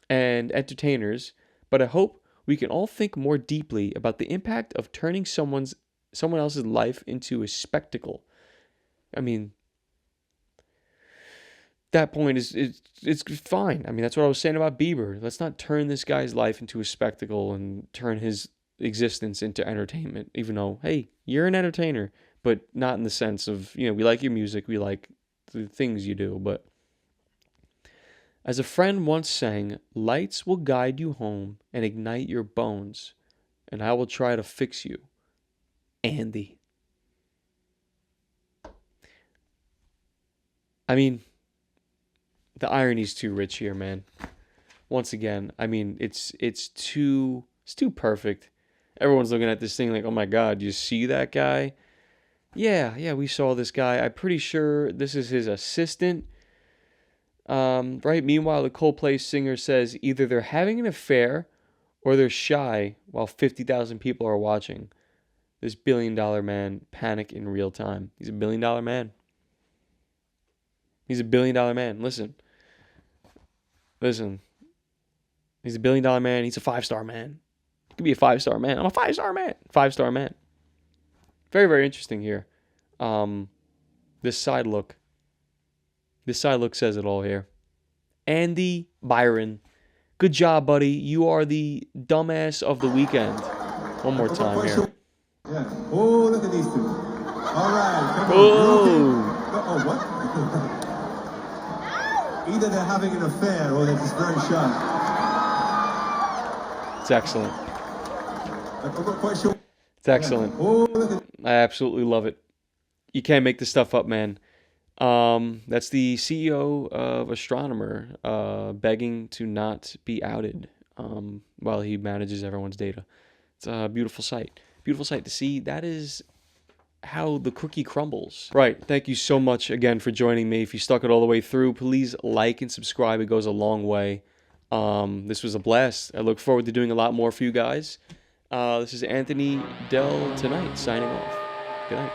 Speaker 2: and entertainers, but I hope we can all think more deeply about the impact of turning someone else's life into a spectacle. I mean, that point it's fine. I mean, that's what I was saying about Bieber. Let's not turn this guy's life into a spectacle and turn his existence into entertainment, even though, hey, you're an entertainer, but not in the sense of, we like your music, we like the things you do, but as a friend once sang, lights will guide you home and ignite your bones, and I will try to fix you. Andy. I mean, The irony's too rich here, man. Once again, I mean, it's too perfect. Everyone's looking at this thing like, oh my God, you see that guy? Yeah, we saw this guy. I'm pretty sure this is his assistant. Right? Meanwhile, the Coldplay singer says either they're having an affair or they're shy while 50,000 people are watching. This billion-dollar man panic in real time. He's a billion-dollar man. He's a billion-dollar man. Listen. He's a billion-dollar man. He's a 5-star man. He could be a 5-star man. I'm a 5-star man. 5-star man. Very, very interesting here. This side look. This side look says it all here. Andy Byron. Good job, buddy. You are the dumbass of the weekend. One more time here.
Speaker 13: Yeah. Oh, look at these two. All right. Come on.
Speaker 2: Oh.
Speaker 13: Oh, what? Either they're having an affair or they're just very shy.
Speaker 2: It's excellent.
Speaker 13: I'm not quite sure.
Speaker 2: It's excellent.
Speaker 13: Oh, look at
Speaker 2: I absolutely love it. You can't make this stuff up, man. That's the CEO of Astronomer begging to not be outed while he manages everyone's data. It's a beautiful sight. Beautiful sight to see. That is how the cookie crumbles. Right. Thank you so much again for joining me. If you stuck it all the way through, please like and subscribe. It goes a long way. This was a blast. I look forward to doing a lot more for you guys. This is Anthony Del Tonight signing off. Good night.